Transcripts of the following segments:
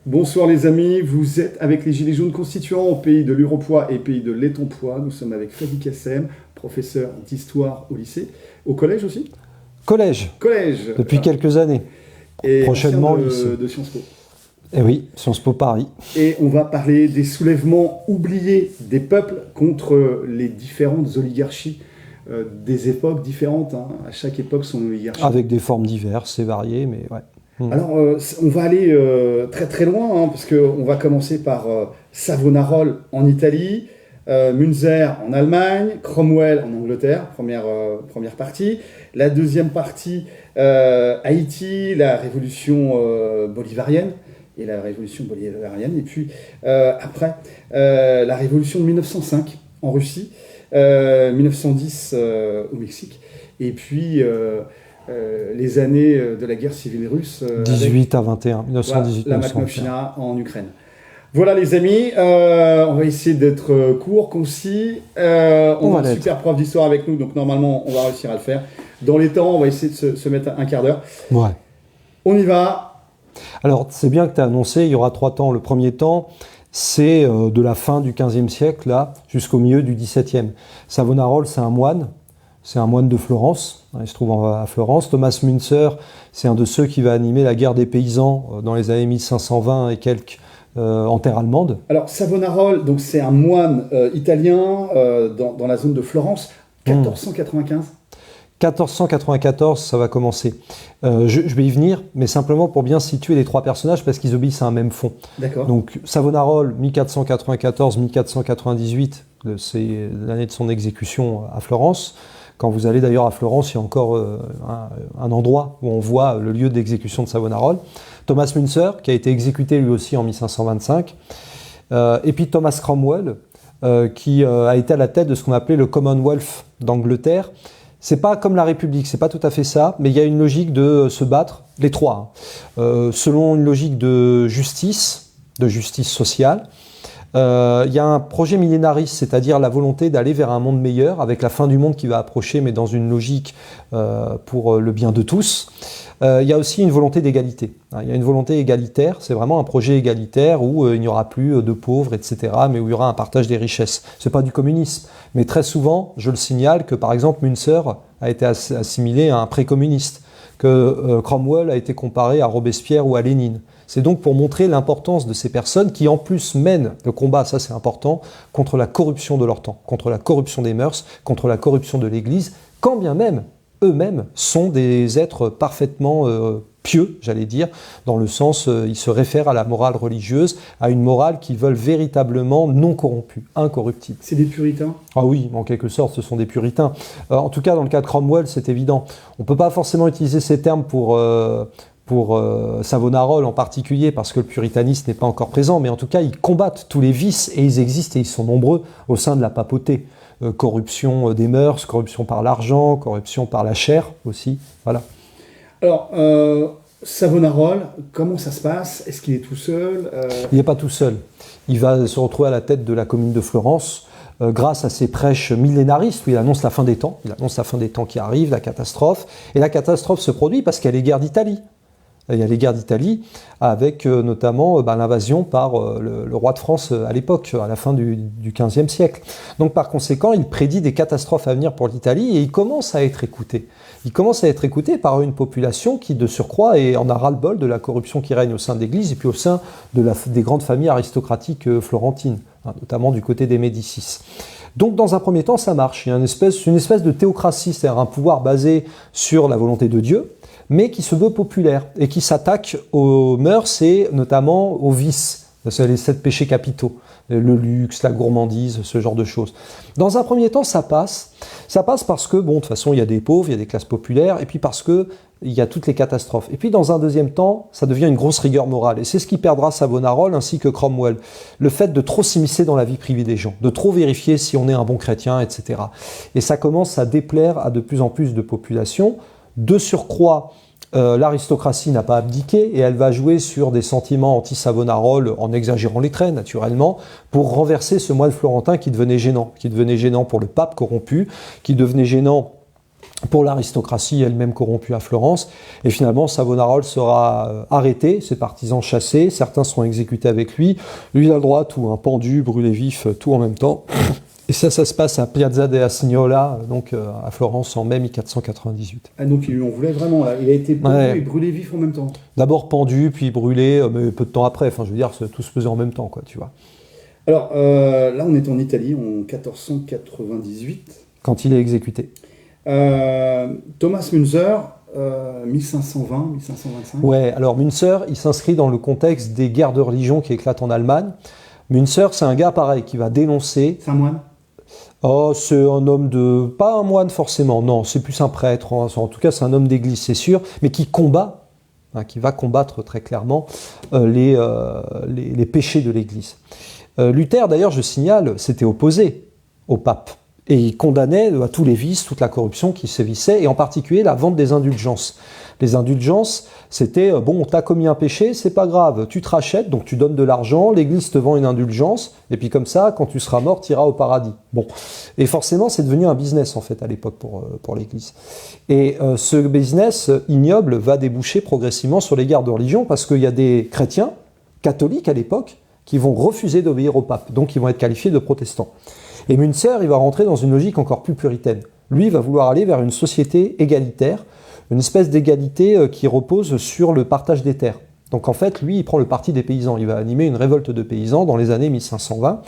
Bonsoir les amis, vous êtes avec les Gilets jaunes constituants au pays de l'Uropoix et pays de l'Étampoix. Nous sommes avec Freddy Kassem, professeur d'histoire au lycée, au collège aussi. Collège, depuis quelques années. Et prochainement de Sciences Po. Eh oui, Sciences Po Paris. Et on va parler des soulèvements oubliés des peuples contre les différentes oligarchies des époques différentes. À chaque époque, son oligarchie. Avec des formes diverses et variées, mais ouais. Alors, on va aller très très loin, parce qu'on va commencer par Savonarola en Italie, Münzer en Allemagne, Cromwell en Angleterre, première partie. La deuxième partie, Haïti, la révolution bolivarienne. Et la révolution bolivarienne. Et puis, après, la révolution de 1905 en Russie, 1910 au Mexique. Et puis... les années de la guerre civile russe. 18 à 21, 1918. Voilà, la Makhnovchina en Ukraine. Voilà les amis, on va essayer d'être court, concis. On a un super prof d'histoire avec nous, donc normalement on va réussir à le faire. Dans les temps, on va essayer de se mettre un quart d'heure. Ouais. On y va. Alors c'est bien que tu as annoncé, il y aura 3 temps. Le premier temps, c'est de la fin du XVe siècle là, jusqu'au milieu du XVIIe. Savonarola, c'est un moine. C'est un moine de Florence, il se trouve à Florence. Thomas Münzer, c'est un de ceux qui va animer la guerre des paysans dans les années 1520 et quelques en terre allemande. Alors Savonarola, donc c'est un moine italien dans la zone de Florence, 1495. 1494, ça va commencer. Je vais y venir, mais simplement pour bien situer les 3 personnages parce qu'ils obéissent à un même fond. D'accord. Donc Savonarola, 1494-1498, c'est l'année de son exécution à Florence. Quand vous allez d'ailleurs à Florence, il y a encore un endroit où on voit le lieu d'exécution de Savonarola. Thomas Münzer, qui a été exécuté lui aussi en 1525. Et puis Thomas Cromwell, qui a été à la tête de ce qu'on appelait le Commonwealth d'Angleterre. C'est pas comme la République, c'est pas tout à fait ça, mais il y a une logique de se battre, les 3, selon une logique de justice sociale. Il y a un projet millénariste, c'est-à-dire la volonté d'aller vers un monde meilleur, avec la fin du monde qui va approcher, mais dans une logique pour le bien de tous. Il y a aussi une volonté d'égalité. Il y a une volonté égalitaire, c'est vraiment un projet égalitaire où il n'y aura plus de pauvres, etc., mais où il y aura un partage des richesses. C'est pas du communisme, mais très souvent, je le signale, que par exemple Münzer a été assimilé à un précommuniste, que Cromwell a été comparé à Robespierre ou à Lénine. C'est donc pour montrer l'importance de ces personnes qui en plus mènent le combat, ça c'est important, contre la corruption de leur temps, contre la corruption des mœurs, contre la corruption de l'Église, quand bien même eux-mêmes sont des êtres parfaitement pieux, j'allais dire, dans le sens, ils se réfèrent à la morale religieuse, à une morale qu'ils veulent véritablement non corrompue, incorruptible. C'est des puritains ? Ah oui, en quelque sorte, ce sont des puritains. En tout cas, dans le cas de Cromwell, c'est évident. On ne peut pas forcément utiliser ces termes pour Savonarola en particulier, parce que le puritanisme n'est pas encore présent, mais en tout cas, ils combattent tous les vices, et ils existent, et ils sont nombreux au sein de la papauté. Corruption des mœurs, corruption par l'argent, corruption par la chair aussi, voilà. Alors, Savonarola, comment ça se passe ? Est-ce qu'il est tout seul ? Il n'est pas tout seul. Il va se retrouver à la tête de la commune de Florence, grâce à ses prêches millénaristes, où il annonce la fin des temps. Il annonce la fin des temps qui arrive, la catastrophe. Et la catastrophe se produit parce qu'il y a les guerres d'Italie. Il y a les guerres d'Italie, avec notamment l'invasion par le roi de France à l'époque, à la fin du XVe siècle. Donc par conséquent, il prédit des catastrophes à venir pour l'Italie et il commence à être écouté. Il commence à être écouté par une population qui, de surcroît, en a ras-le-bol de la corruption qui règne au sein de l'Église et puis au sein des grandes familles aristocratiques florentines, notamment du côté des Médicis. Donc dans un premier temps, ça marche. Il y a une espèce de théocratie, c'est-à-dire un pouvoir basé sur la volonté de Dieu, mais qui se veut populaire et qui s'attaque aux mœurs et notamment aux vices, c'est les 7 péchés capitaux, le luxe, la gourmandise, ce genre de choses. Dans un premier temps, ça passe parce que, bon, de toute façon, il y a des pauvres, il y a des classes populaires, et puis parce que il y a toutes les catastrophes. Et puis dans un deuxième temps, ça devient une grosse rigueur morale, et c'est ce qui perdra Savonarola ainsi que Cromwell. Le fait de trop s'immiscer dans la vie privée des gens, de trop vérifier si on est un bon chrétien, etc. Et ça commence à déplaire à de plus en plus de populations. De surcroît, l'aristocratie n'a pas abdiqué et elle va jouer sur des sentiments anti-Savonarola en exagérant les traits naturellement pour renverser ce moine florentin qui devenait gênant pour le pape corrompu, qui devenait gênant pour l'aristocratie elle-même corrompue à Florence. Et finalement, Savonarola sera arrêté, ses partisans chassés, certains seront exécutés avec lui. Lui, il a le droit à tout, hein, pendu, brûlé vif, tout en même temps. Et ça se passe à Piazza della Signola, donc à Florence, en mai 1498. Ah, donc il lui en voulait vraiment, là. Il a été pendu et brûlé vif en même temps. D'abord pendu, puis brûlé, mais peu de temps après. Enfin, je veux dire, tout se faisait en même temps, quoi, tu vois. Alors, là, on est en Italie, en 1498. Quand il est exécuté. Thomas Müntzer, 1520, 1525. Ouais, alors Müntzer, il s'inscrit dans le contexte des guerres de religion qui éclatent en Allemagne. Müntzer, c'est un gars pareil qui va dénoncer. C'est un moine? Oh, c'est un homme de... Pas un moine forcément, non, c'est plus un prêtre. En tout cas, c'est un homme d'église, c'est sûr, mais qui combat, hein, qui va combattre très clairement les péchés de l'église. Luther, d'ailleurs, je signale, s'était opposé au pape. Et il condamnait à tous les vices, toute la corruption qui sévissait, et en particulier la vente des indulgences. Les indulgences, c'était, bon, t'as commis un péché, c'est pas grave, tu te rachètes, donc tu donnes de l'argent, l'église te vend une indulgence, et puis comme ça, quand tu seras mort, tu iras au paradis. Bon. Et forcément, c'est devenu un business, en fait, à l'époque, pour l'église. Et ce business ignoble va déboucher progressivement sur les guerres de religion, parce qu'il y a des chrétiens, catholiques à l'époque, qui vont refuser d'obéir au pape, donc ils vont être qualifiés de protestants. Et Müntzer, il va rentrer dans une logique encore plus puritaine. Lui, il va vouloir aller vers une société égalitaire, une espèce d'égalité qui repose sur le partage des terres. Donc en fait, lui, il prend le parti des paysans. Il va animer une révolte de paysans dans les années 1520.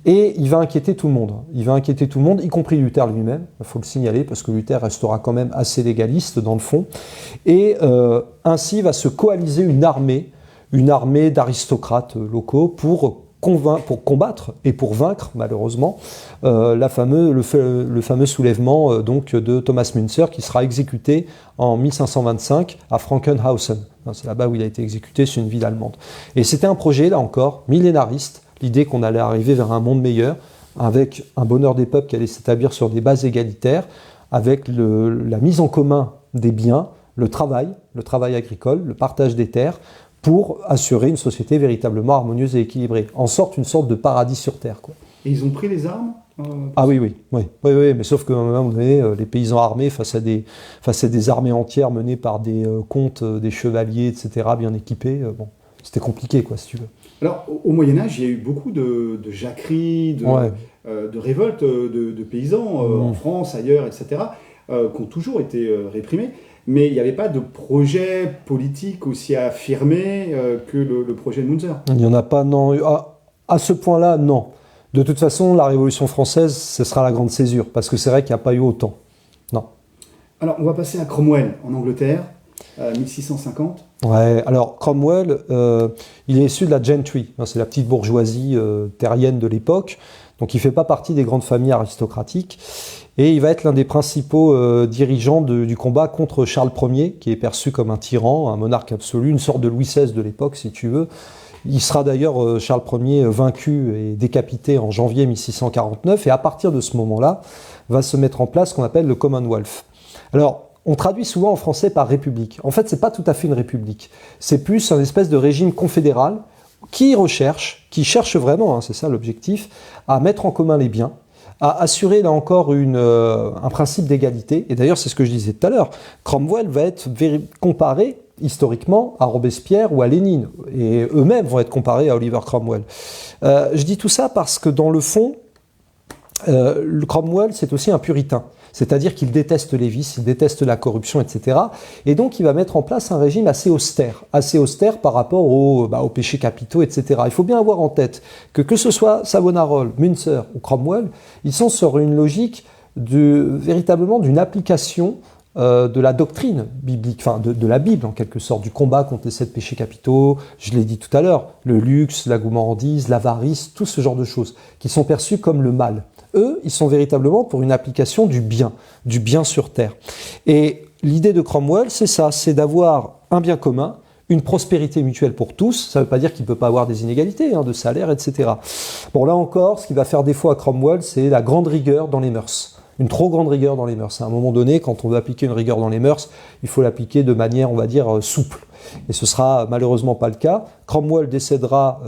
Et il va inquiéter tout le monde. Il va inquiéter tout le monde, y compris Luther lui-même. Il faut le signaler, parce que Luther restera quand même assez légaliste dans le fond. Et ainsi va se coaliser une armée d'aristocrates locaux pour combattre et pour vaincre, malheureusement, le fameux soulèvement donc, de Thomas Müntzer qui sera exécuté en 1525 à Frankenhausen. C'est là-bas où il a été exécuté, c'est une ville allemande. Et c'était un projet, là encore, millénariste, l'idée qu'on allait arriver vers un monde meilleur, avec un bonheur des peuples qui allait s'établir sur des bases égalitaires, avec la mise en commun des biens, le travail agricole, le partage des terres, pour assurer une société véritablement harmonieuse et équilibrée. En sorte, une sorte de paradis sur Terre, quoi. Et ils ont pris les armes Ah oui, mais sauf qu'à un moment donné, les paysans armés face à des armées entières menées par des comtes, des chevaliers, etc., bien équipés, bon, c'était compliqué, quoi, si tu veux. Alors, au Moyen-Âge, il y a eu beaucoup de jacqueries, de révoltes de paysans en France, ailleurs, etc., qui ont toujours été réprimés. Mais il n'y avait pas de projet politique aussi affirmé que le projet de Müntzer. Il n'y en a pas, non. À ce point-là, non. De toute façon, la Révolution française, ce sera la grande césure, parce que c'est vrai qu'il n'y a pas eu autant. Non. Alors, on va passer à Cromwell, en Angleterre, 1650. Ouais, alors Cromwell, il est issu de la gentry, c'est la petite bourgeoisie terrienne de l'époque, donc il ne fait pas partie des grandes familles aristocratiques. Et il va être l'un des principaux dirigeants du combat contre Charles Ier, qui est perçu comme un tyran, un monarque absolu, une sorte de Louis XVI de l'époque, si tu veux. Il sera d'ailleurs, Charles Ier, vaincu et décapité en janvier 1649, et à partir de ce moment-là, va se mettre en place ce qu'on appelle le Commonwealth. Alors, on traduit souvent en français par république. En fait, c'est pas tout à fait une république. C'est plus un espèce de régime confédéral qui cherche vraiment, hein, c'est ça l'objectif, à mettre en commun les biens, à assurer là encore un principe d'égalité. Et d'ailleurs, c'est ce que je disais tout à l'heure. Cromwell va être comparé historiquement à Robespierre ou à Lénine. Et eux-mêmes vont être comparés à Oliver Cromwell. Je dis tout ça parce que dans le fond, le Cromwell, c'est aussi un puritain. C'est-à-dire qu'il déteste les vices, il déteste la corruption, etc. Et donc, il va mettre en place un régime assez austère par rapport aux péchés capitaux, etc. Il faut bien avoir en tête que ce soit Savonarola, Müntzer ou Cromwell, ils sont sur une logique véritablement d'une application de la doctrine biblique, enfin de la Bible en quelque sorte, du combat contre les 7 péchés capitaux, je l'ai dit tout à l'heure, le luxe, la gourmandise, l'avarice, tout ce genre de choses qui sont perçues comme le mal. Eux, ils sont véritablement pour une application du bien sur terre. Et l'idée de Cromwell, c'est ça, c'est d'avoir un bien commun, une prospérité mutuelle pour tous. Ça ne veut pas dire qu'il ne peut pas avoir des inégalités de salaire, etc. Bon, là encore, ce qui va faire défaut à Cromwell, c'est la grande rigueur dans les mœurs. Une trop grande rigueur dans les mœurs. À un moment donné, quand on veut appliquer une rigueur dans les mœurs, il faut l'appliquer de manière, on va dire, souple. Et ce sera malheureusement pas le cas. Cromwell décédera,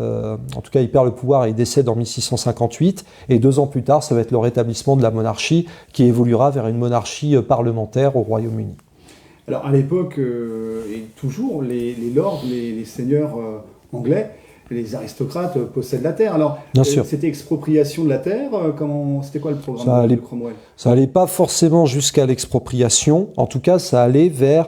en tout cas il perd le pouvoir et il décède en 1658, et 2 ans plus tard, ça va être le rétablissement de la monarchie qui évoluera vers une monarchie parlementaire au Royaume-Uni. Alors à l'époque, et toujours, les lords, les seigneurs anglais, les aristocrates possèdent la terre. Alors, Bien sûr. C'était expropriation de la terre. C'était quoi le programme de Cromwell? Ça allait pas forcément jusqu'à l'expropriation. En tout cas, ça allait vers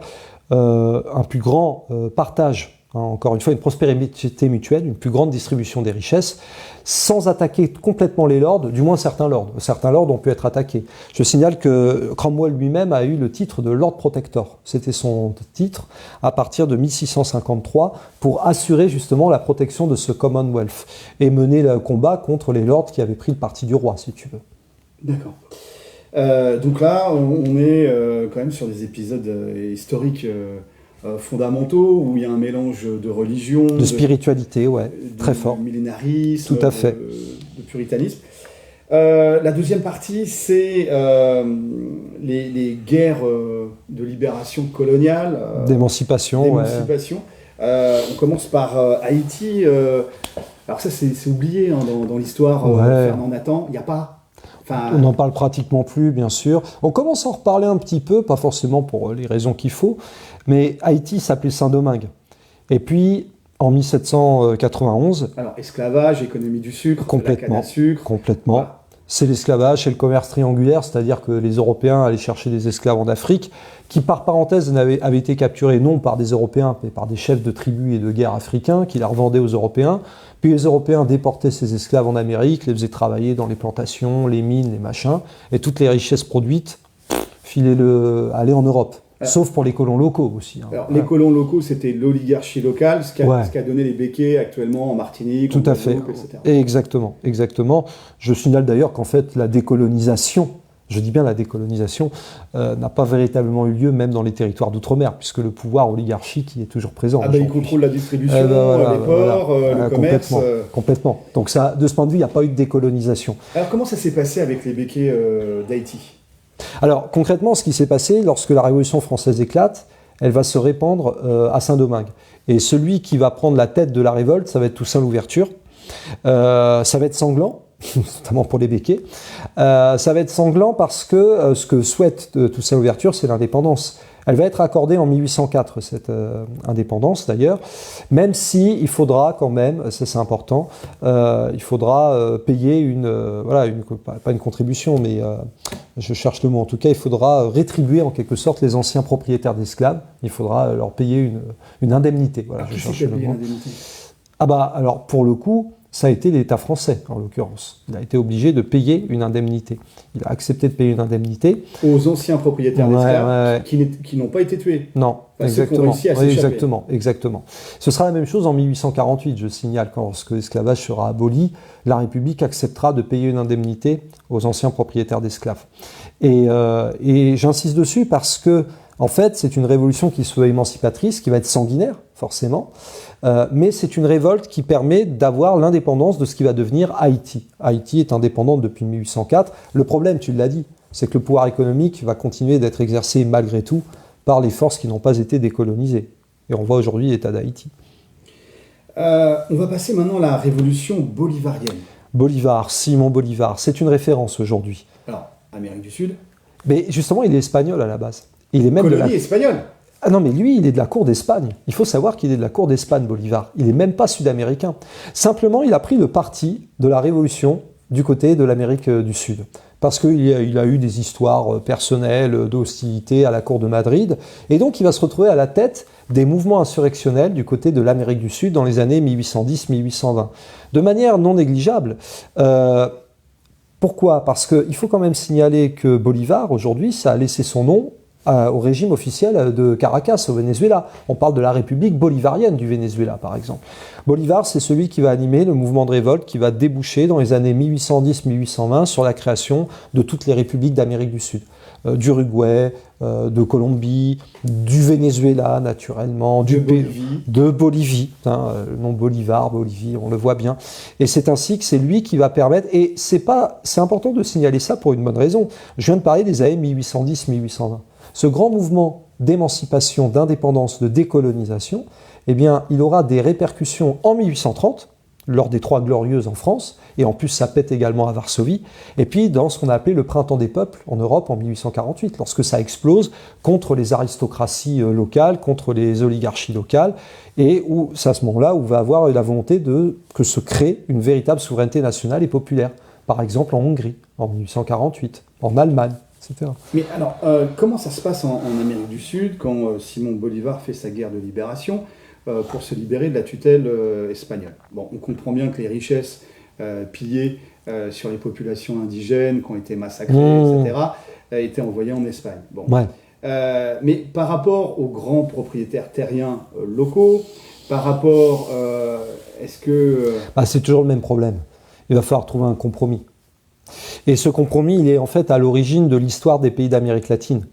un plus grand partage. Encore une fois, une prospérité mutuelle, une plus grande distribution des richesses, sans attaquer complètement les lords, du moins certains lords. Certains lords ont pu être attaqués. Je signale que Cromwell lui-même a eu le titre de Lord Protector. C'était son titre à partir de 1653 pour assurer justement la protection de ce Commonwealth et mener le combat contre les lords qui avaient pris le parti du roi, si tu veux. D'accord. Donc là, on est quand même sur des épisodes historiques fondamentaux, où il y a un mélange de religion, de spiritualité, ouais, très fort. De millénarisme, tout à fait. De puritanisme. La deuxième partie, c'est les guerres de libération coloniale. D'émancipation, ouais. On commence par Haïti. Alors ça, c'est oublié dans l'histoire de Fernand Nathan. Il n'y a pas... On n'en parle pratiquement plus, bien sûr. On commence à en reparler un petit peu, pas forcément pour les raisons qu'il faut, mais Haïti s'appelait Saint-Domingue. Et puis, en 1791... Alors, esclavage, économie du sucre, complètement, la canne à sucre... Complètement. Voilà. C'est l'esclavage, c'est le commerce triangulaire, c'est-à-dire que les Européens allaient chercher des esclaves en Afrique, qui par parenthèse avaient été capturés non par des Européens, mais par des chefs de tribus et de guerre africains, qui la revendaient aux Européens. Puis les Européens déportaient ces esclaves en Amérique, les faisaient travailler dans les plantations, les mines, les machins, et toutes les richesses produites allaient en Europe. Sauf pour les colons locaux aussi. Alors, les colons locaux, c'était l'oligarchie locale, ce qui a donné les béquets actuellement en Martinique, tout en à fait, etc. Exactement, exactement. Je signale d'ailleurs qu'en fait, la décolonisation, je dis bien la décolonisation, n'a pas véritablement eu lieu même dans les territoires d'outre-mer, puisque le pouvoir oligarchique y est toujours présent. Il contrôle la distribution, les ports, le commerce. Complètement. Donc ça, de ce point de vue, il n'y a pas eu de décolonisation. Alors comment ça s'est passé avec les béquets d'Haïti ? Alors concrètement, ce qui s'est passé, lorsque la Révolution française éclate, elle va se répandre à Saint-Domingue. Et celui qui va prendre la tête de la révolte, ça va être Toussaint Louverture. Ça va être sanglant, notamment pour les béquets. Ça va être sanglant parce que ce que souhaite Toussaint Louverture, c'est l'indépendance. Elle va être accordée en 1804, cette indépendance d'ailleurs, même si il faudra quand même, ça c'est important, il faudra payer pas une contribution, mais je cherche le mot en tout cas, il faudra rétribuer en quelque sorte les anciens propriétaires d'esclaves, il faudra leur payer une indemnité. Voilà, je cherche le mot. Alors pour le coup, ça a été l'État français, en l'occurrence. Il a été obligé de payer une indemnité. Il a accepté de payer une indemnité. Aux anciens propriétaires d'esclaves qui n'ont pas été tués. Non, exactement. Exactement. Ce sera la même chose en 1848, je signale, lorsque l'esclavage sera aboli, la République acceptera de payer une indemnité aux anciens propriétaires d'esclaves. Et j'insiste dessus parce que, en fait, c'est une révolution qui se veut émancipatrice, qui va être sanguinaire, forcément, mais c'est une révolte qui permet d'avoir l'indépendance de ce qui va devenir Haïti. Haïti est indépendante depuis 1804. Le problème, tu l'as dit, c'est que le pouvoir économique va continuer d'être exercé malgré tout par les forces qui n'ont pas été décolonisées. Et on voit aujourd'hui l'état d'Haïti. On va passer maintenant à la révolution bolivarienne. Bolivar, Simon Bolivar, c'est une référence aujourd'hui. Alors, Amérique du Sud. Mais justement, il est espagnol à la base. Il est même colonie espagnole. Ah non, mais lui, il est de la cour d'Espagne. Il faut savoir qu'il est de la cour d'Espagne, Bolivar. Il n'est même pas sud-américain. Simplement, il a pris le parti de la Révolution du côté de l'Amérique du Sud. Parce qu'il a eu des histoires personnelles d'hostilité à la cour de Madrid. Et donc, il va se retrouver à la tête des mouvements insurrectionnels du côté de l'Amérique du Sud dans les années 1810-1820. De manière non négligeable. Pourquoi ? Parce qu'il faut quand même signaler que Bolivar, aujourd'hui, ça a laissé son nom au régime officiel de Caracas, au Venezuela. On parle de la République bolivarienne du Venezuela, par exemple. Bolivar, c'est celui qui va animer le mouvement de révolte qui va déboucher dans les années 1810-1820 sur la création de toutes les républiques d'Amérique du Sud. D'Uruguay, de Colombie, du Venezuela, naturellement, de Bolivie. Le nom Bolivar, Bolivie, on le voit bien. Et c'est ainsi que c'est lui qui va permettre, et c'est important de signaler ça pour une bonne raison. Je viens de parler des années 1810-1820. Ce grand mouvement d'émancipation, d'indépendance, de décolonisation, eh bien, il aura des répercussions en 1830, lors des Trois Glorieuses en France, et en plus ça pète également à Varsovie, et puis dans ce qu'on a appelé le printemps des peuples en Europe en 1848, lorsque ça explose contre les aristocraties locales, contre les oligarchies locales, et où c'est à ce moment-là où va avoir la volonté que se crée une véritable souveraineté nationale et populaire. Par exemple en Hongrie, en 1848, en Allemagne, etc. Mais alors, comment ça se passe en Amérique du Sud quand Simon Bolivar fait sa guerre de libération pour se libérer de la tutelle espagnole? Bon, on comprend bien que les richesses pillées sur les populations indigènes qui ont été massacrées, etc., étaient envoyées en Espagne. Bon. Ouais. Mais par rapport aux grands propriétaires terriens locaux, par rapport, est-ce que... c'est toujours le même problème. Il va falloir trouver un compromis. Et ce compromis, il est en fait à l'origine de l'histoire des pays d'Amérique latine.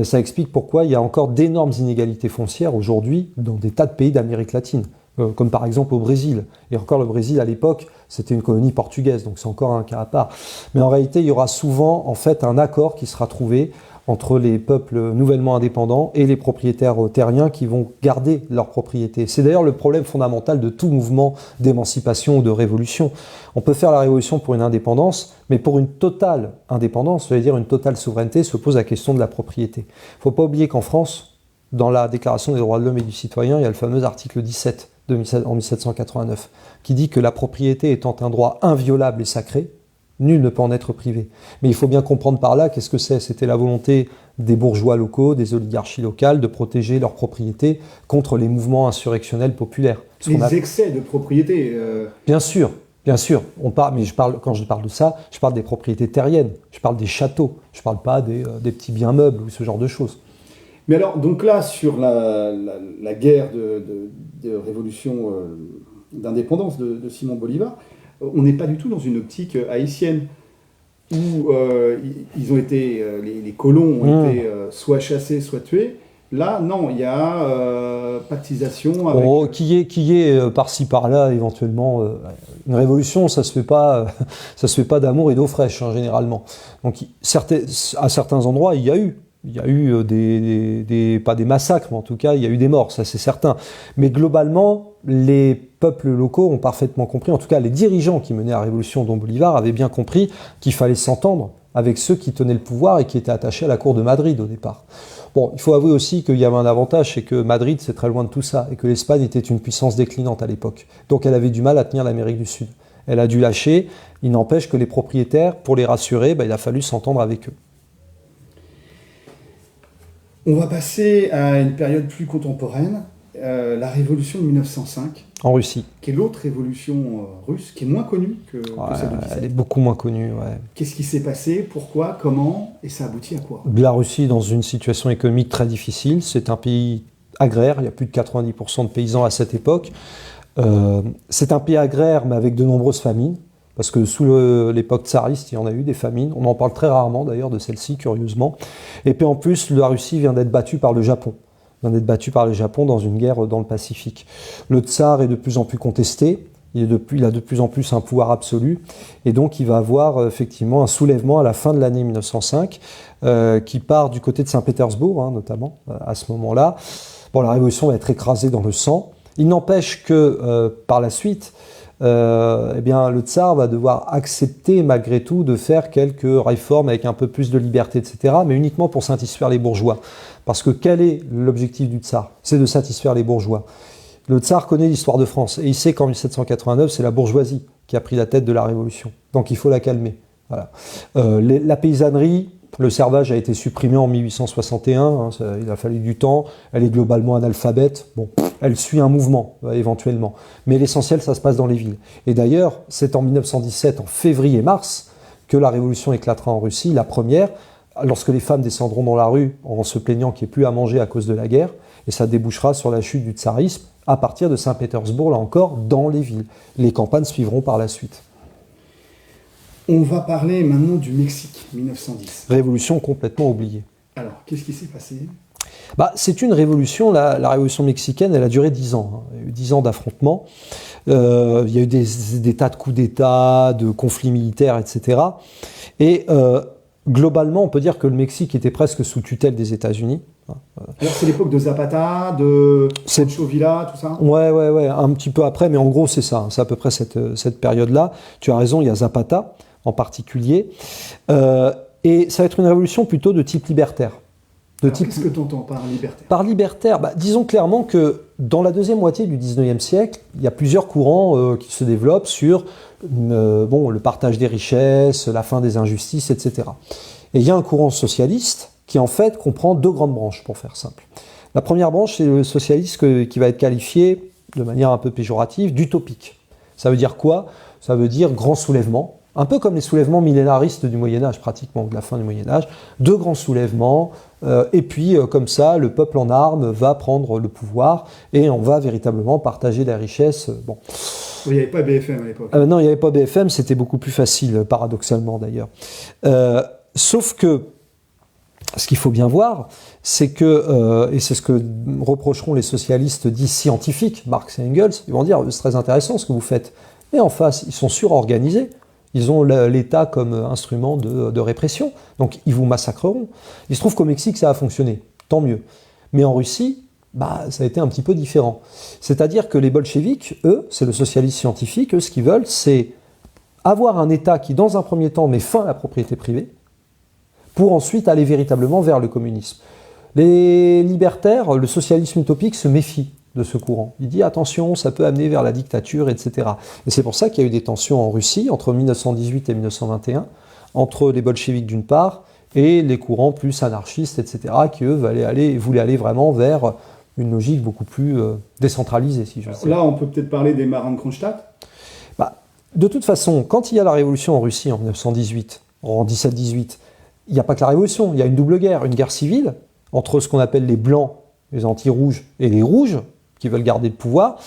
Ça explique pourquoi il y a encore d'énormes inégalités foncières aujourd'hui dans des tas de pays d'Amérique latine, comme par exemple au Brésil. Et encore le Brésil, à l'époque, c'était une colonie portugaise, donc c'est encore un cas à part. Mais en réalité, il y aura souvent en fait un accord qui sera trouvé entre les peuples nouvellement indépendants et les propriétaires terriens qui vont garder leurs propriétés. C'est d'ailleurs le problème fondamental de tout mouvement d'émancipation ou de révolution. On peut faire la révolution pour une indépendance, mais pour une totale indépendance, c'est-à-dire une totale souveraineté, se pose la question de la propriété. Il ne faut pas oublier qu'en France, dans la Déclaration des droits de l'homme et du citoyen, il y a le fameux article 17 en 1789, qui dit que la propriété étant un droit inviolable et sacré, nul ne peut en être privé. Mais il faut bien comprendre par là qu'est-ce que c'est. C'était la volonté des bourgeois locaux, des oligarchies locales, de protéger leurs propriétés contre les mouvements insurrectionnels populaires. Les excès de propriété. Bien sûr. Bien sûr, quand je parle de ça, je parle des propriétés terriennes, je parle des châteaux, je ne parle pas des petits biens meubles ou ce genre de choses. Mais alors, donc là, sur la guerre de révolution d'indépendance de Simon Bolivar, on n'est pas du tout dans une optique haïtienne où ils ont été, les colons ont été soit chassés, soit tués. Là, non, il y a pactisation avec... Qui est par-ci par-là éventuellement. Une révolution, ça se fait pas d'amour et d'eau fraîche généralement. Donc à certains endroits, il y a eu pas des massacres, mais en tout cas, il y a eu des morts, ça c'est certain. Mais globalement, les peuples locaux ont parfaitement compris, en tout cas les dirigeants qui menaient la révolution dont Bolivar avaient bien compris qu'il fallait s'entendre avec ceux qui tenaient le pouvoir et qui étaient attachés à la cour de Madrid au départ. Bon, il faut avouer aussi qu'il y avait un avantage, c'est que Madrid, c'est très loin de tout ça, et que l'Espagne était une puissance déclinante à l'époque. Donc elle avait du mal à tenir l'Amérique du Sud. Elle a dû lâcher, il n'empêche que les propriétaires, pour les rassurer, il a fallu s'entendre avec eux. On va passer à une période plus contemporaine, la révolution de 1905. En Russie. Qui est l'autre révolution russe, qui est moins connue que celle de 17. Elle est beaucoup moins connue, ouais. Qu'est-ce qui s'est passé? Pourquoi? Comment? Et ça aboutit à quoi? La Russie, dans une situation économique très difficile, c'est un pays agraire, il y a plus de 90% de paysans à cette époque. C'est un pays agraire, mais avec de nombreuses famines. Parce que sous l'époque tsariste, il y en a eu des famines. On en parle très rarement d'ailleurs de celle-ci, curieusement. Et puis en plus, la Russie vient d'être battue par le Japon. Dans une guerre dans le Pacifique. Le tsar est de plus en plus contesté. Il a de plus en plus un pouvoir absolu. Et donc il va avoir effectivement un soulèvement à la fin de l'année 1905 qui part du côté de Saint-Pétersbourg, notamment, à ce moment-là. Bon, la révolution va être écrasée dans le sang. Il n'empêche que par la suite, le tsar va devoir accepter malgré tout de faire quelques réformes avec un peu plus de liberté, etc., mais uniquement pour satisfaire les bourgeois. Parce que quel est l'objectif du tsar? C'est de satisfaire les bourgeois. Le tsar connaît l'histoire de France et il sait qu'en 1789, c'est la bourgeoisie qui a pris la tête de la révolution. Donc il faut la calmer. Voilà. La paysannerie, le servage a été supprimé en 1861, il a fallu du temps, elle est globalement analphabète, bon, elle suit un mouvement éventuellement, mais l'essentiel ça se passe dans les villes. Et d'ailleurs, c'est en 1917, en février-mars, que la révolution éclatera en Russie, la première, lorsque les femmes descendront dans la rue en se plaignant qu'il n'y ait plus à manger à cause de la guerre, et ça débouchera sur la chute du tsarisme, à partir de Saint-Pétersbourg, là encore, dans les villes. Les campagnes suivront par la suite. On va parler maintenant du Mexique, 1910. Révolution complètement oubliée. Alors, qu'est-ce qui s'est passé? C'est une révolution, la révolution mexicaine, elle a duré 10 ans. Il y a eu 10 ans d'affrontements. Il y a eu des tas de coups d'État, de conflits militaires, etc. Et globalement, on peut dire que le Mexique était presque sous tutelle des États-Unis. Alors c'est l'époque de Zapata, de Pancho Villa, tout ça? Ouais, un petit peu après, mais en gros c'est ça, c'est à peu près cette période-là. Tu as raison, il y a Zapata en particulier. Et ça va être une révolution plutôt de type libertaire. Qu'est-ce que tu entends par libertaire? Par libertaire, disons clairement que dans la deuxième moitié du 19e siècle, il y a plusieurs courants qui se développent sur le partage des richesses, la fin des injustices, etc. Et il y a un courant socialiste qui en fait comprend deux grandes branches, pour faire simple. La première branche, c'est le socialisme qui va être qualifié, de manière un peu péjorative, d'utopique. Ça veut dire quoi? Ça veut dire grand soulèvement, un peu comme les soulèvements millénaristes du Moyen-Âge, pratiquement, de la fin du Moyen-Âge. Deux grands soulèvements, et puis comme ça, le peuple en armes va prendre le pouvoir, et on va véritablement partager la richesse. Oui, il n'y avait pas BFM à l'époque. Non, il n'y avait pas BFM, c'était beaucoup plus facile, paradoxalement d'ailleurs. Sauf que, ce qu'il faut bien voir, c'est que, et c'est ce que reprocheront les socialistes dits scientifiques, Marx et Engels, ils vont dire, c'est très intéressant ce que vous faites. Mais en face, ils sont surorganisés. Ils ont l'État comme instrument de répression. Donc, ils vous massacreront. Il se trouve qu'au Mexique, ça a fonctionné. Tant mieux. Mais en Russie, ça a été un petit peu différent. C'est-à-dire que les bolcheviks, eux, c'est le socialisme scientifique, eux, ce qu'ils veulent, c'est avoir un État qui, dans un premier temps, met fin à la propriété privée, pour ensuite aller véritablement vers le communisme. Les libertaires, le socialisme utopique se méfie de ce courant. Il dit attention, ça peut amener vers la dictature, etc. Et c'est pour ça qu'il y a eu des tensions en Russie entre 1918 et 1921, entre les bolcheviks d'une part et les courants plus anarchistes, etc., qui eux voulaient aller vraiment vers une logique beaucoup plus décentralisée, si je veux dire. Là, on peut peut-être parler des marins de Kronstadt. De toute façon, quand il y a la révolution en Russie en 1918, en 17-18, il n'y a pas que la révolution, il y a une double guerre, une guerre civile entre ce qu'on appelle les blancs, les anti-rouges, et les rouges, qui veulent garder le pouvoir,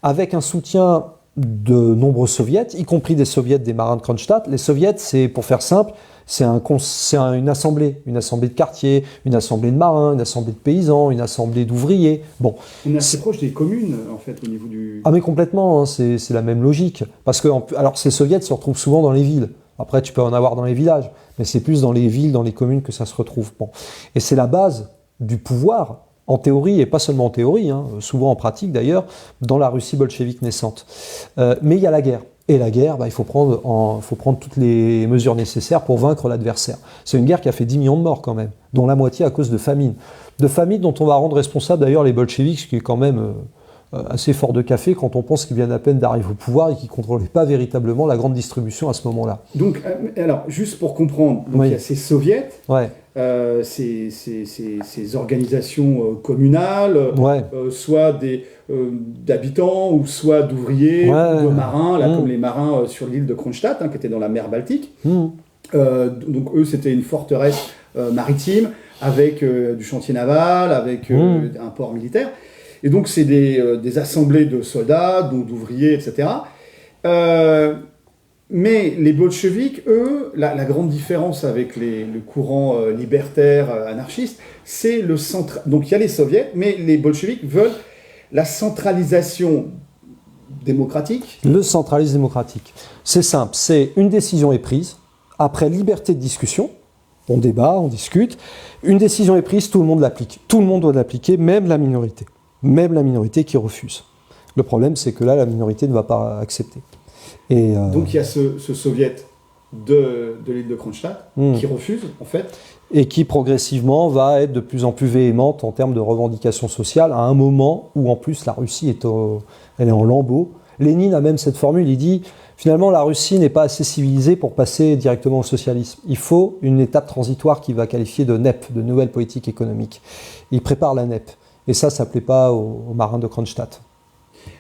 avec un soutien de nombreux soviets, y compris des soviets des marins de Kronstadt. Les soviets, c'est, pour faire simple, c'est une assemblée de quartier, une assemblée de marins, une assemblée de paysans, une assemblée d'ouvriers. Bon. On est assez proche des communes, en fait, au niveau du... Ah mais complètement, hein, c'est la même logique. Parce que alors, ces soviets se retrouvent souvent dans les villes. Après, tu peux en avoir dans les villages, mais c'est plus dans les villes, dans les communes que ça se retrouve. Bon. Et c'est la base du pouvoir, en théorie, et pas seulement en théorie, souvent en pratique d'ailleurs, dans la Russie bolchevique naissante. Mais il y a la guerre. Et la guerre, il faut prendre toutes les mesures nécessaires pour vaincre l'adversaire. C'est une guerre qui a fait 10 millions de morts quand même, dont la moitié à cause de famine. De famine dont on va rendre responsable d'ailleurs les bolcheviks, ce qui est quand même assez fort de café quand on pense qu'ils viennent à peine d'arriver au pouvoir et qu'ils ne contrôlaient pas véritablement la grande distribution à ce moment-là. Donc, alors, juste pour comprendre, donc, il y a ces soviets, ces organisations communales, soit d'habitants ou soit d'ouvriers, ou de marins, comme les marins sur l'île de Kronstadt, qui était dans la mer Baltique. Donc eux, c'était une forteresse maritime avec du chantier naval, avec un port militaire. Et donc c'est des assemblées de soldats, donc d'ouvriers, etc. Mais les bolcheviks, eux, la grande différence avec le courant libertaire, anarchiste, c'est le centre. Donc il y a les soviets, mais les bolcheviks veulent la centralisation démocratique. Le centralisme démocratique. C'est simple, c'est une décision est prise, après liberté de discussion, on débat, on discute, une décision est prise, tout le monde l'applique. Tout le monde doit l'appliquer, même la minorité. Même la minorité qui refuse. Le problème, c'est que là, la minorité ne va pas accepter. Et donc il y a ce soviet de l'île de Kronstadt qui refuse, en fait. Et qui progressivement va être de plus en plus véhémente en termes de revendications sociales, à un moment où en plus la Russie elle est en lambeaux. Lénine a même cette formule, il dit finalement la Russie n'est pas assez civilisée pour passer directement au socialisme. Il faut une étape transitoire qu'il va qualifier de NEP, de nouvelle politique économique. Il prépare la NEP. Et ça ne plaît pas aux marins de Kronstadt.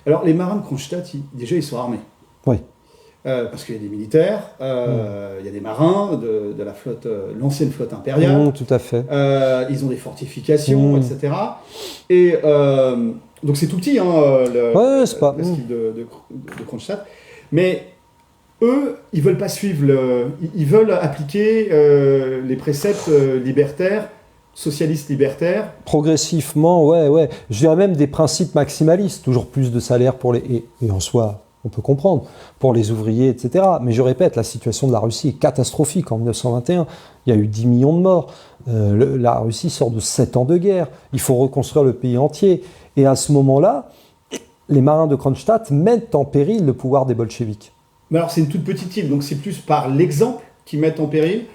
Alors les marins de Kronstadt, déjà ils sont armés. Oui. Parce qu'il y a des militaires, il y a des marins de la flotte, l'ancienne flotte impériale. Tout à fait. Ils ont des fortifications, etc. Et donc c'est tout petit, la style de Kronstadt. Mais eux, ils veulent pas suivre ils veulent appliquer les préceptes libertaires, socialistes libertaires. Progressivement, ouais. Je dirais même des principes maximalistes, toujours plus de salaire pour les... Et en soi... on peut comprendre, pour les ouvriers, etc. Mais je répète, la situation de la Russie est catastrophique en 1921. Il y a eu 10 millions de morts. La Russie sort de 7 ans de guerre. Il faut reconstruire le pays entier. Et à ce moment-là, les marins de Kronstadt mettent en péril le pouvoir des bolcheviks. Mais alors c'est une toute petite île, donc c'est plus par l'exemple qu'ils mettent en péril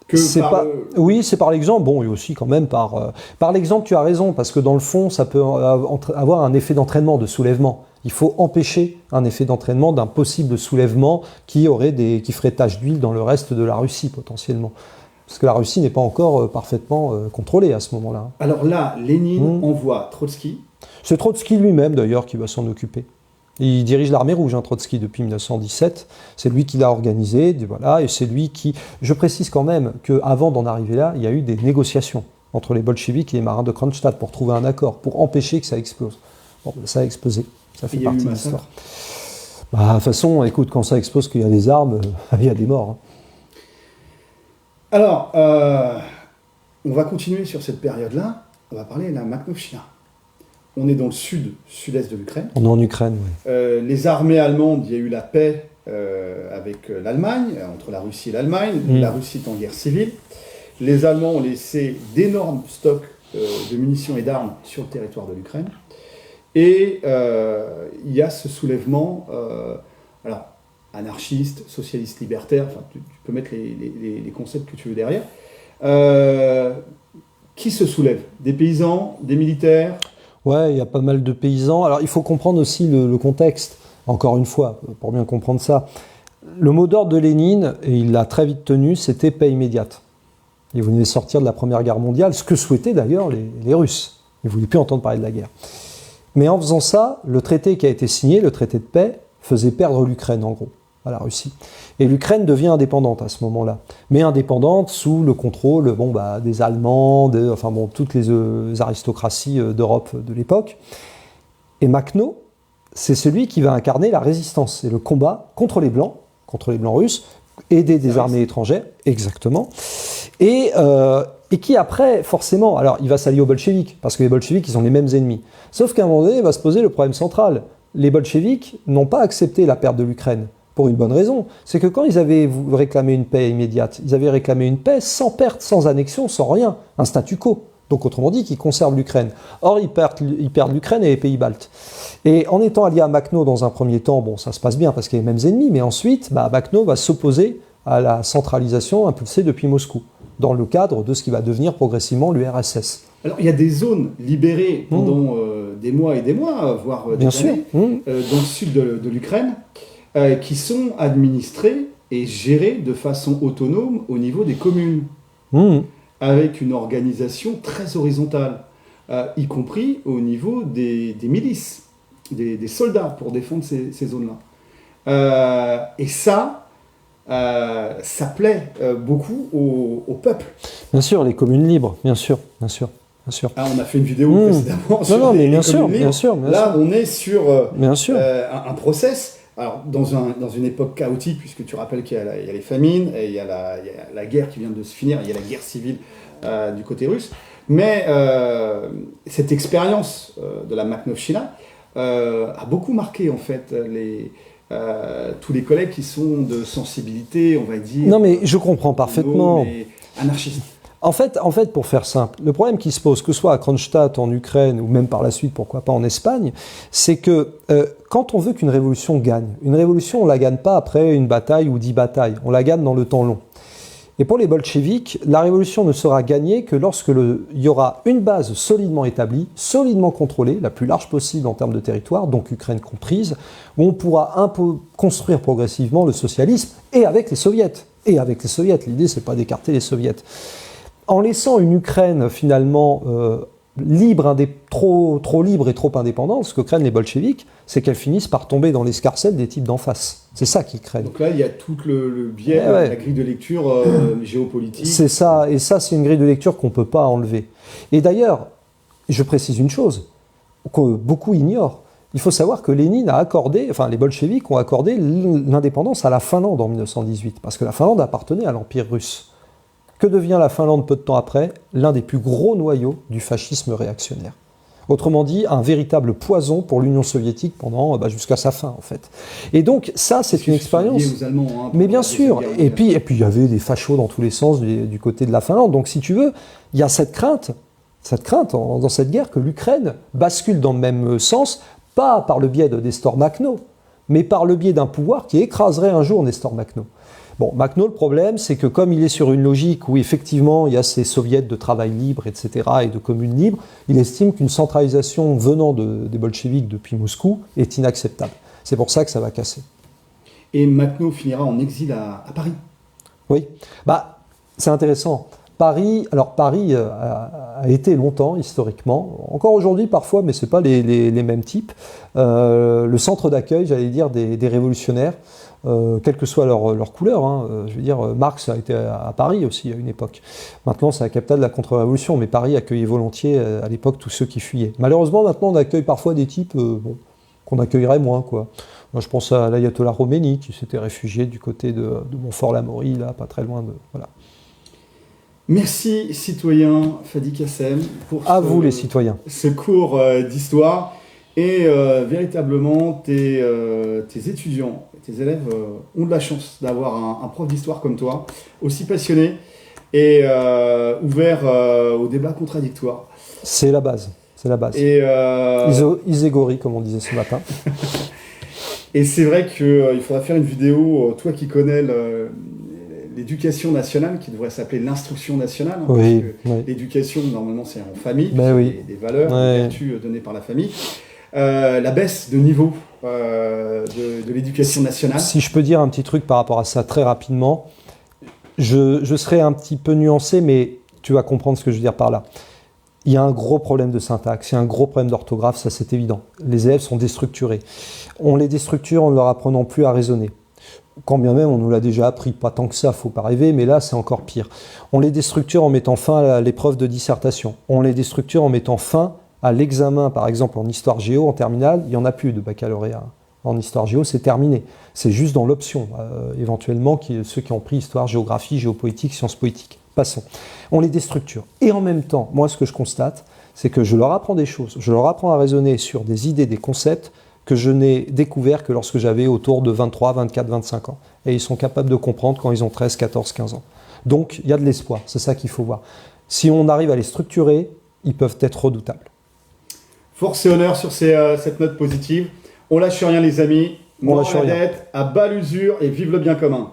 que par... Oui, c'est par l'exemple. Bon, et aussi quand même par l'exemple, tu as raison, parce que dans le fond, ça peut avoir un effet d'entraînement, de soulèvement. Il faut empêcher un effet d'entraînement d'un possible soulèvement qui ferait tache d'huile dans le reste de la Russie, potentiellement. Parce que la Russie n'est pas encore parfaitement contrôlée à ce moment-là. Alors là, Lénine envoie Trotsky. C'est Trotsky lui-même, d'ailleurs, qui va s'en occuper. Il dirige l'armée rouge, Trotsky, depuis 1917. C'est lui qui l'a organisé, voilà, et c'est lui qui... Je précise quand même qu'avant d'en arriver là, il y a eu des négociations entre les bolcheviks et les marins de Kronstadt pour trouver un accord, pour empêcher que ça explose. Bon, ça a explosé. Ça fait partie de l'histoire. De toute façon, écoute, quand ça explose, qu'il y a des armes, il y a des morts. Alors, on va continuer sur cette période-là. On va parler de la Makhnovchina. On est dans le sud-est de l'Ukraine. On est en Ukraine, oui. Les armées allemandes, il y a eu la paix avec l'Allemagne, entre la Russie et l'Allemagne. La Russie est en guerre civile. Les Allemands ont laissé d'énormes stocks de munitions et d'armes sur le territoire de l'Ukraine. Et il y a ce soulèvement, alors anarchiste, socialiste, libertaire, enfin tu peux mettre les concepts que tu veux derrière. Qui se soulève? Des paysans, des militaires? Ouais, il y a pas mal de paysans. Alors il faut comprendre aussi le contexte, encore une fois, pour bien comprendre ça. Le mot d'ordre de Lénine, et il l'a très vite tenu, c'était paix immédiate. Il voulait sortir de la Première Guerre mondiale, ce que souhaitaient d'ailleurs les Russes. Ils ne voulaient plus entendre parler de la guerre. Mais en faisant ça, le traité qui a été signé, le traité de paix, faisait perdre l'Ukraine en gros à la Russie. Et l'Ukraine devient indépendante à ce moment-là. Mais indépendante sous le contrôle des Allemands, toutes les aristocraties d'Europe de l'époque. Et Makhno, c'est celui qui va incarner la résistance et le combat contre les Blancs russes, aider des armées étrangères, exactement. Et qui après, forcément, alors il va s'allier aux bolcheviks, parce que les bolcheviks, ils ont les mêmes ennemis. Sauf qu'à un moment donné, il va se poser le problème central. Les bolcheviks n'ont pas accepté la perte de l'Ukraine, pour une bonne raison. C'est que quand ils avaient réclamé une paix immédiate, ils avaient réclamé une paix sans perte, sans annexion, sans rien, un statu quo. Donc autrement dit, qu'ils conservent l'Ukraine. Or, ils perdent l'Ukraine et les pays baltes. Et en étant allié à Makhno dans un premier temps, ça se passe bien parce qu'il y a les mêmes ennemis, mais ensuite, Makhno va s'opposer à la centralisation impulsée depuis Moscou, dans le cadre de ce qui va devenir progressivement l'URSS. Alors, il y a des zones libérées pendant des mois et des mois, voire des années, dans le sud de l'Ukraine, qui sont administrées et gérées de façon autonome au niveau des communes, avec une organisation très horizontale, y compris au niveau des milices, des soldats pour défendre ces zones-là. Et ça plaît beaucoup au peuple. Bien sûr, les communes libres, bien sûr. Ah, on a fait une vidéo précédemment sur les communes libres. Là, on est sur un process. Alors, dans une époque chaotique, puisque tu rappelles qu'il y a les famines, et il y a la guerre qui vient de se finir, il y a la guerre civile du côté russe. Mais cette expérience de la Makhnovchina a beaucoup marqué, en fait, tous les collègues qui sont de sensibilité, on va dire... Non, mais je comprends parfaitement. Anarchistes. En fait, pour faire simple, le problème qui se pose, que ce soit à Kronstadt, en Ukraine, ou même par la suite, pourquoi pas en Espagne, c'est que quand on veut qu'une révolution gagne, une révolution, on ne la gagne pas après une bataille ou 10 batailles, on la gagne dans le temps long. Et pour les bolcheviks, la révolution ne sera gagnée que lorsque il y aura une base solidement établie, solidement contrôlée, la plus large possible en termes de territoire, donc Ukraine comprise, où on pourra construire progressivement le socialisme, et avec les soviets. L'idée, c'est pas d'écarter les soviets. En laissant une Ukraine finalement libre, trop libre et trop indépendante, ce que craignent les bolcheviks, c'est qu'elle finisse par tomber dans l'escarcelle des types d'en face. C'est ça qu'ils craignent. Donc là, il y a tout le biais de la grille de lecture géopolitique. C'est ça, et ça, c'est une grille de lecture qu'on ne peut pas enlever. Et d'ailleurs, je précise une chose que beaucoup ignorent. Il faut savoir que Lénine a accordé, les bolcheviks ont accordé l'indépendance à la Finlande en 1918, parce que la Finlande appartenait à l'Empire russe. Que devient la Finlande peu de temps après? L'un des plus gros noyaux du fascisme réactionnaire. Autrement dit, un véritable poison pour l'Union soviétique pendant jusqu'à sa fin, en fait. Et donc, ça, c'est une expérience. Aux Allemands, hein, mais bien sûr. Et puis, il y avait des fachos dans tous les sens du côté de la Finlande. Donc, si tu veux, il y a cette crainte dans cette guerre que l'Ukraine bascule dans le même sens, pas par le biais de Nestor Makhno, mais par le biais d'un pouvoir qui écraserait un jour Nestor Makhno. Bon, Makhno, le problème, c'est que comme il est sur une logique où effectivement il y a ces soviets de travail libre, etc., et de communes libres, il estime qu'une centralisation venant des bolcheviks depuis Moscou est inacceptable. C'est pour ça que ça va casser. Et Makhno finira en exil à Paris. Oui, c'est intéressant. Paris a été longtemps, historiquement, encore aujourd'hui parfois, mais ce n'est pas les mêmes types, le centre d'accueil, j'allais dire, des révolutionnaires, quelle que soit leur couleur. Je veux dire, Marx a été à Paris aussi à une époque. Maintenant, c'est la capitale de la contre-révolution, mais Paris accueillait volontiers à l'époque tous ceux qui fuyaient. Malheureusement, maintenant, on accueille parfois des types qu'on accueillerait moins, quoi. Moi, je pense à l'ayatollah Khomeini, qui s'était réfugié du côté de Montfort-l'Amaury, là, pas très loin de... Voilà. Merci, citoyen Fadi Kassem, pour vous, les citoyens. Ce cours d'histoire. Et véritablement, tes étudiants, tes élèves ont de la chance d'avoir un prof d'histoire comme toi, aussi passionné et ouvert au débat contradictoire. C'est la base. Et Iségori, comme on disait ce matin. Et c'est vrai qu'il faudra faire une vidéo, toi qui connais l'éducation nationale, qui devrait s'appeler l'instruction nationale. Oui, parce que l'éducation, normalement, c'est en famille, des valeurs, des vertus données par la famille. La baisse de niveau de l'éducation nationale. Si je peux dire un petit truc par rapport à ça très rapidement, je serai un petit peu nuancé, mais tu vas comprendre ce que je veux dire par là. Il y a un gros problème de syntaxe, il y a un gros problème d'orthographe, ça c'est évident. Les élèves sont déstructurés. On les déstructure en ne leur apprenant plus à raisonner. Quand bien même on nous l'a déjà appris, pas tant que ça, faut pas rêver, mais là c'est encore pire. On les déstructure en mettant fin à l'épreuve de dissertation. On les déstructure en mettant fin à l'examen, par exemple en histoire géo en terminale, il n'y en a plus de baccalauréat. En histoire géo, c'est terminé. C'est juste dans l'option, éventuellement, ceux qui ont pris histoire, géographie, géopolitique, sciences politiques. Passons. On les déstructure. Et en même temps, moi, ce que je constate, c'est que je leur apprends des choses. Je leur apprends à raisonner sur des idées, des concepts que je n'ai découverts que lorsque j'avais autour de 23, 24, 25 ans. Et ils sont capables de comprendre quand ils ont 13, 14, 15 ans. Donc, il y a de l'espoir. C'est ça qu'il faut voir. Si on arrive à les structurer, ils peuvent être redoutables. Force et honneur sur cette note positive. On lâche rien, les amis. Mort à la dette, à bas l'usure et vive le bien commun.